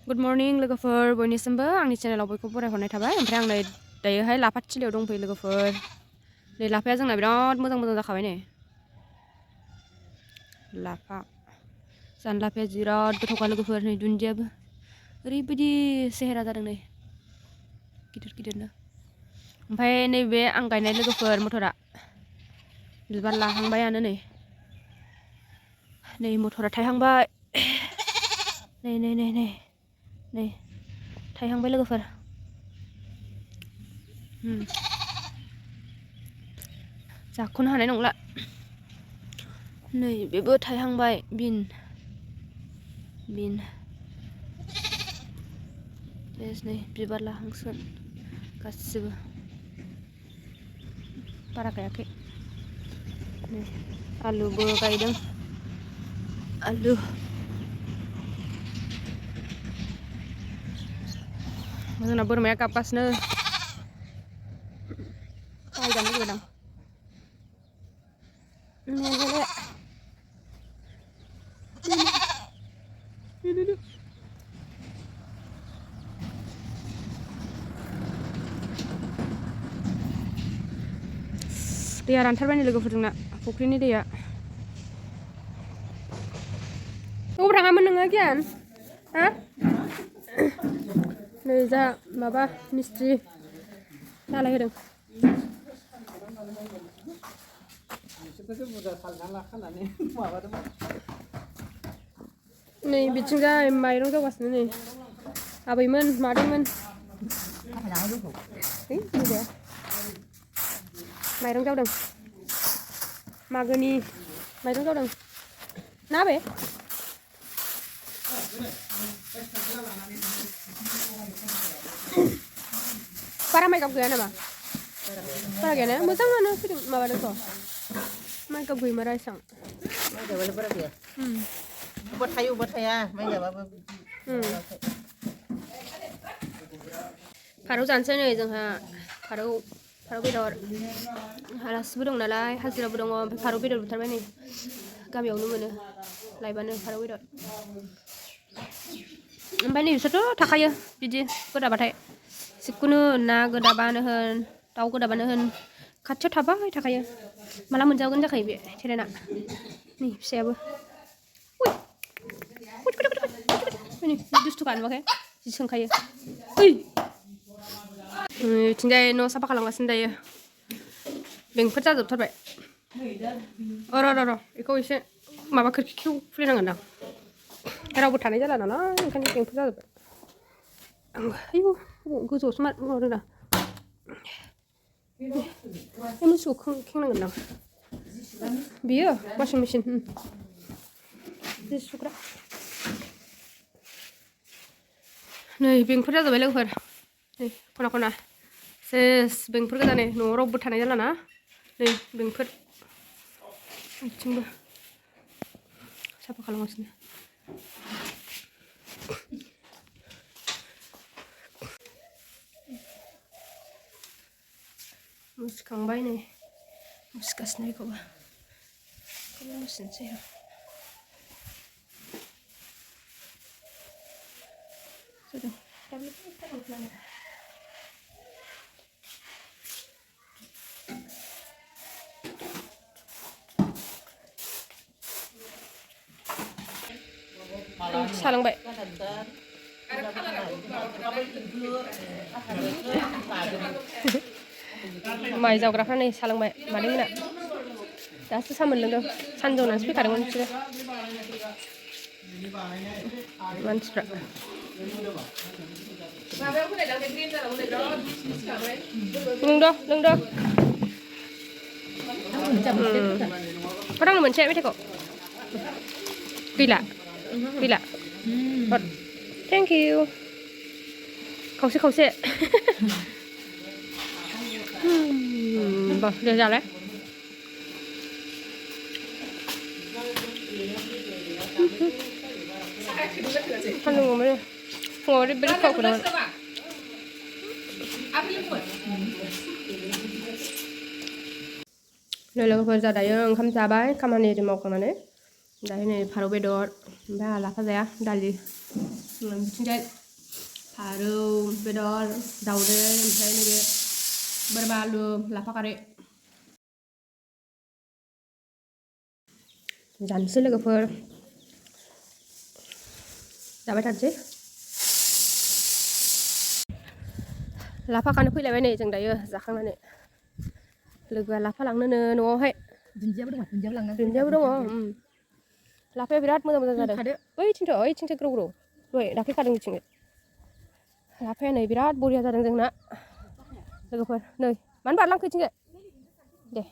Good morning लोगोफोर बयनिसिमबो आंनि चेनेलाव बयखौबो बरायहरनाय थाबाय ओमफ्राय आं नै दायोहाय लाफा थिलियाव दंफैयो लोगोफोर नै लाफाया जोंना बिराद मोजां जाखाबाय नै लाफा जानो लाफाया बिराद गोथावखा लोगोफोर नै दुन्दियाबो ओरैबायदि सेहेरा जादों नै गिदिरनो ओमफ्राय नैबे आं गायनाय लोगोफोर मटरा बिबार लाहांबायानो नै मटरा थायहांबाय नै थायहांबाय लोगोफोर जाख'नो हानाय नंला नै बेबो थायहांबाय बिन नै बिबार लाहांसिगोन गासिबो बारा गायाखै नै आलुबो गायदों आलु जोंना बोरमाया गाबगासिनो बायजानो लुगैदों दैया रानथारबाय नै लोगोफोर जोंना फुख्रिनि दैया बबाव थाङामोन नोङो गियान हा नै जा माबा मिस्ट्रि जालायहोदों नै बिथिंजाय माइरं जावगासिनो नै आबैमोन मादैमोन माइरं जावदों मागोनि माइरं जावदों ना आबै बारा माइगाब गैया नामा बारा गैया ना मोजाङानो फैदों माबादोंथ' माइगाब गैमारा एसां माइगाबालाय बारा गैया अबा थायो अबा थाया माइगाबाबो फारौ जानोसै नै जोंहा फारौ बेदर आलासिबो दं नालाय हाजिराबो दङ ओमफ्राय फारौ बेदर बुथारबाय नै गामियावनो मोनो लायबानो फारौ बेदर ओमफ्राय नै बिसोरथ' थाखायो बिदि गोदाबाथाय जिखुनु ना गोदाबानो होन दाउ गोदाबानो होन खाथियाव थाबाय थाखायो माला मोनजागोन जाखायो बे थेरेना नै फिसायाबो दुस्थुखा नुवाखै जि सोंखायो बिथिंजाय न' साफा खालामगासिनो दायो बेंकफोर जाजोबथारबाय र' बेखौ एसे माबा खोरखिखौ खुलिनांगोन दां रावबो थानाय जाला नालाय ओंखायनो बेंकफोर जाजोबबाय आयौ गोजौआवसो मावदों दा मोसौखौ खेंनांगोन दां बियो वाशिं मेचिन जि सुग्रा नै बेंकफोर जाजोबबाय लोगोफोर नै खना सेस बेंकफोर गोजा नै न'आव रावबो थानाय जाला ना नै बेंकफोर बिथिंबो साफा खालामगासिनो मुसिखांबाय नै मुसिगासिनो बेखौबो मुसिनोसै सालांबाय माइ जावग्राफ्रा नै सालांबाय मादैमोना दासो सा मोनलोंदों सानजौनासो फैखादोंमोन बिसोरो मानसिफ्रा लोंद' फरांनो मोनसे मेथाइखौ गैला थेंक इउ खावसे दे जालाय सान्दुं मोनो फुङाव ओरैबायदि खावखोदोंमोन नै लोगोफोर जा दायो ओंखाम जाबाय खामानि मावखांनानै दायो नै फारौ बेदर ओमफ्राय लाफा जाया दालि बिथिंजाय फारौ बेदर दाउदै ओमफ्राय नैबे बोरमा आलु लाफा खारै जानोसै लोगोफोर जाबाय थानोसै लाफा खानो फैलायबाय नै जों दायो जाखांनानै लोगोआ लाफा लांनोनो न'आवहाय दुन्दियाबो दङ दुन्दियाबो लांनांगौ दुन्दियाबो दङ लाफाया बिराद मोजां मोजां जादों ओइथिंसो ग्रौ ग्रौ दहाय दाख्लै खादों बिथिंजाय लाफाया नै बिराद बरिया जादों जोंना लोगोफोर नै मानो बारलांखो इथिंजाय दे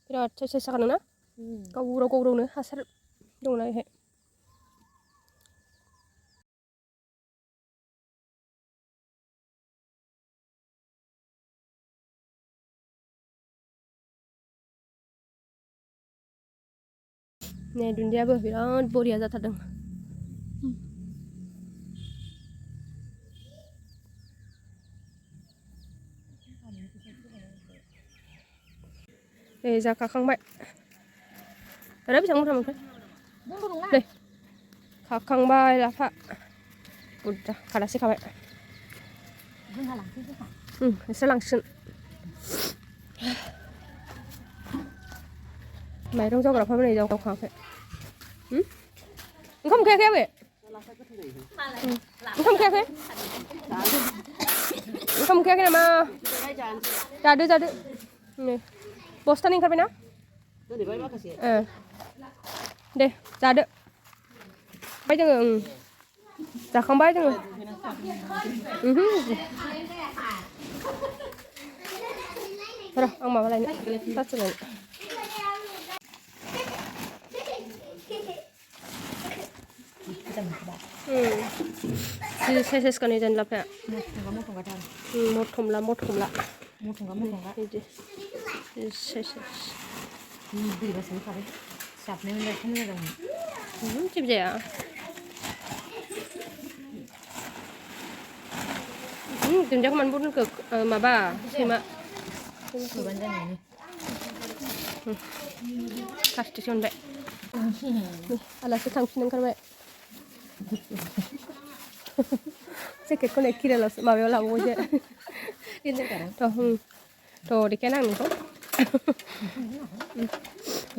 बिराद साइस जाखादों ना गावरावनो हासार दंना बेहाय नै दुन्दियाबो बिराद बरिया जाथारदों नै जाखाखांबाय आरो बेसेबां मुथा मोनखो नै खाखांबाय लाफा बुरजा खादासे खाबाय एसे लांसिगोन माइरं जावग्राफ्राबो नै जावखाङाखै ओंखाम उखैयाखै आबै ओंखाम उखैयाखै ओंखाम उखैयाखै नामा जादो नै बस्थानि ओंखारबायना दे जादो ओमफ्राय जोङो जाखांबाय जोङो र' आं माबा लायनो प्लास्टिक लायनो साइस गानै जानो लाफाया मथमला बिदि साइस बोरैबासो खाबाय जाबनाय मोनबाय मोजां जेबो जाया दुन्दियाखौ मानो बदलखो माबा सैमा सोबानो जानायनि प्लास्टिकसो मोनबाय आलासि थांफिननो ओंखारबाय जेकेटखौ नै किरालावसो माबायाव लाबावबायसो थ' देखायना आं नोंखौ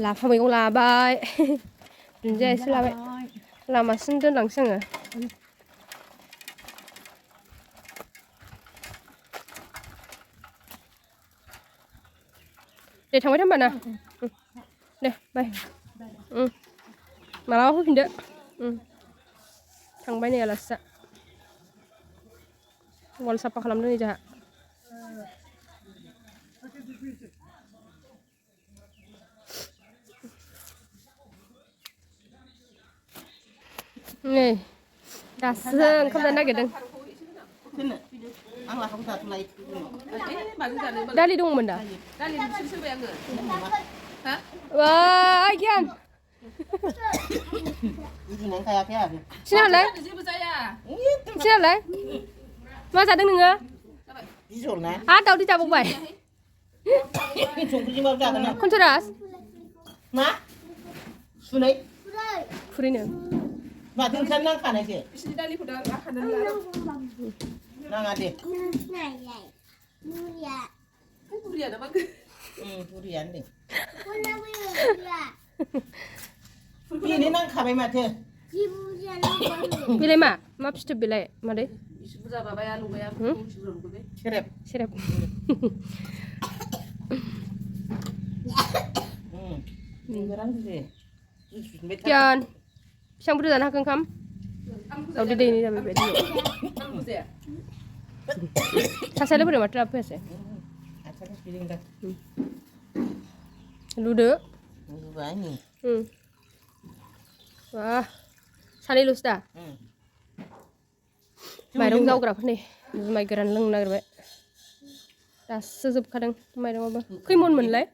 लाफा मैगं लाबाय दुन्दिया एसे लाबाय लामासिम दोनलांसै आङो दे थांबाय था होमबा ना दे बाय मालाबा फैफिनदो थांबाय नै आलासिया वाल साफा खालामदों नै जोंहा नै दासो ओंखाम जानो नागिरदों दालि दंमोन दा वाय गियान सिनालाय मा जादों नोङो आरो दावदै जाबावबाय खनसरास मा सुनै खुरैनो माथो ओंखाम नांखानायसो नाङा दे बुरियानो दे बेनो नांखाबाय माथो बेलाय मा फिथोब बेलाय मादै सेरेब गियान बेसेबां बुरजा जानो हाखो ओंखाम दावदै दैनि जाबाय बायदि सासेयालाय बोरै माथो लाबो फैयासै लुदो wah सानैल'सो दा माइरं जावग्राफोर नै जुमाय गोरान लोंनो नागिरबाय दासो जोबखादों माइरंआबो खैमन मोनलाय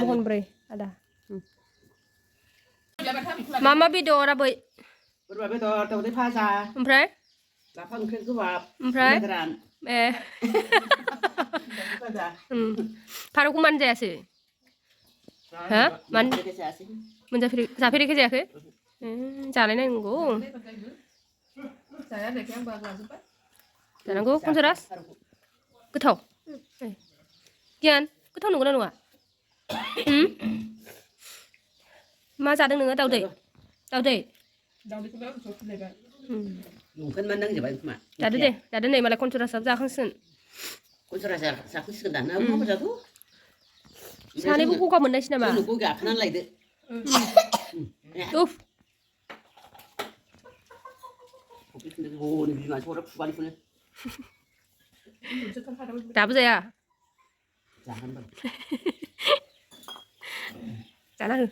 महनब्रै आदा मा बेदर आबै बोरमा बेदर दावदै भाजा ओमफ्राय लाफा ओंख्रि गोबाब ओमफ्राय गोरान फारौखौ मानो जायासै हो मान Dia kasih. जाफेराखै जायाखै जानाय नायनांगौ जानांगौ कनसरास गोथाव गियान गोथाव नंगौना नङा मा जादों नोङो दाउदै दाउदै Mungkin mandang je baik mak. जादो नै मालाय कनसरासाबो जाखांसिगोन Konsera saya sih kedan. Aku apa jago? सानैबो गगा मोननायसै नामा Aku gak kenal lagi deh. उफ Oh, ini gimana suara balik punya. दाबो जाया Jangan bang. जाना हो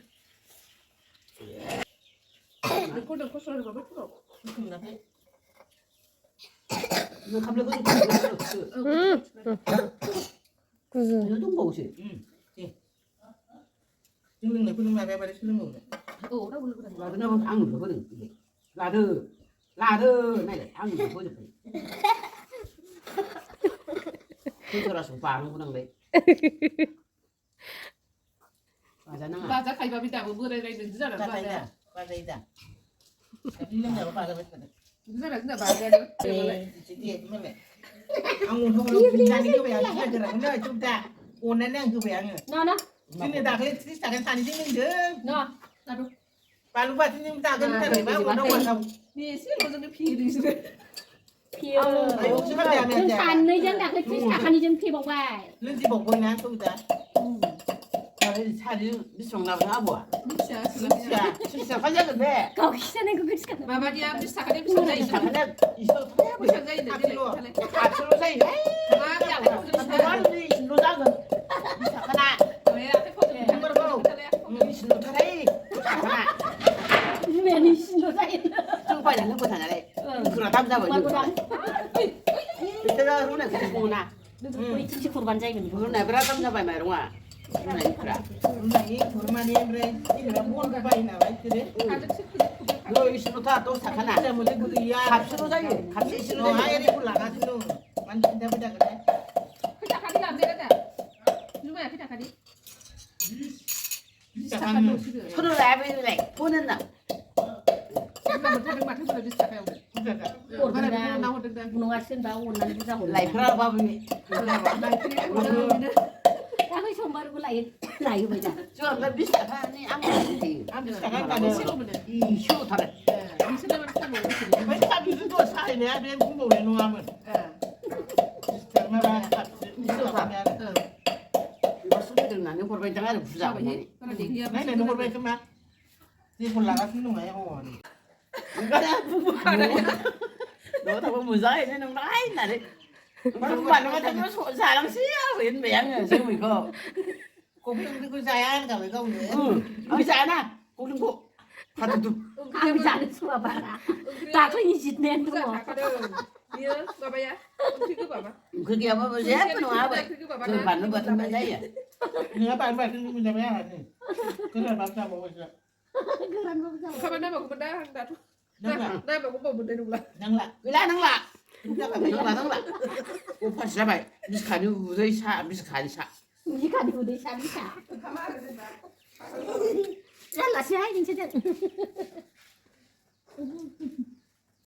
Nó đúng bầu chứ. Chứ lưng này cứ lưng này bay chứ lưng ngủ này. Là nó ăn được có đừng. Là đơ này là ăn được có được. Cứ cho là sủng phàng luôn năng đấy. Ba giá khay ba bị đảo vừa đây đây đừng rất là Ra ba đây đây. nè, ra đây nè. Đi lưng này bà ra bên này. Rất là ba đây đấy. Chỉ đi mất này. Ông không có nhà đi cái bé kia thì là cái nơi chúng ta. Ôn nén nén cái bé này. nó Chứ người ta cái cái thằng đi chứ. nó Bà lúc bà chứ chúng ta cái này bác nó đâu mà không. Đi xí luôn cái phi đi rồi. Ai cũng chứ bắt đèn này. Thành nơi dân đặt cái chiếc sạc hành dân kia bọc bài. Lên chỉ bọc quần áo tôi ta. Đây cha đi xuống nào hả bố? Đi xa xí Dạ. Sao phải ra được thế? Cậu kia này có cái sạc. Ba ba đi ăn đi sạc đi sạc dây Sao sạc. phải ra? Ý sao phải Đi sạc dây để đi lại. à sao dây đấy? Ba đi ăn không Sao phải đi nó ra rồi? Sao cái này? Rồi à, cái phốt này không có đâu. Đi nó thấy. Sao cái này? Mẹ đi xin nó dậy. Chứ không phải là nó có thằng này đây. Cứ là tam ra vậy. Thế ra lúc này cái cô nào? Ui, chị kurban dây mình. Lúc này cái tam ra vậy mày đúng không ạ? Lúc này cái Này mà đi em đây. Đi là buôn cái bay nào đấy chứ đấy. rồi xin nó tha tôi thằng cái Cái này. này một cái bụi ya. Khắp xin nó dây, khắp xin nó Nó dây. ai đi cũng là cái chứ đâu. Mình đã bây giờ cái đấy. Cái chả đi làm gì đấy cả. Lúc này cái chả đi. Chắc Chả ăn. đồ xí rồi. Thôi lại với lại cô nên là Cái mà mình thay mặt thay đi sạc đâu. Kurban Cái này dah. nào được đây. Gunung Asin bau nanti bisa hulu. lại ra bao nhiêu. Này cái này Aku sombar gue lain bây giờ. Chứ là biết sao này ăn thì Ăn được. chắc ăn cả Cái được. xí luôn này. ý siêu thật đấy. Đi xí lên cái bộ cái gì. Mấy thằng như tôi sai nè, bên cũng bầu này nuông mình. Chẳng mà ba thật, siêu thật nè. Nó số tiền là nếu con vay chẳng ai được phụ Sao giàu vậy? này. Cái này đi Này này nó một bên cơ mà. Đi con là cái thứ này ổn. Cái đó đó thằng con mùi giấy nên nó nói là đấy. Con bạn nó thấy nó sụn xài lắm xí á, bên bé người xem mình không. Cũng cứ dài ăn cả với công nữa. Ông già nè, cô đừng bộ. Thật tụt. Aku bisa di Surabaya. Tak lagi jitnen tuh. Iya, Bapak ya. Itu Bapak. Cứ kia mà dép nó áo vậy. Rồi bạn nó bật lên bên đây à. Nữa bạn cứ mình làm cái này. Cứ là bạn sao bảo vậy? Kapan nama aku benda dah tu. Nama aku bawa benda dulu lah. Năng lại. Cái lá nắng lạ. Nắng lạ. Cô phát ra vậy. Biết khả năng dây xa, biết khả năng xa. Jika di Indonesia bisa. Ya lah sih, ini saja.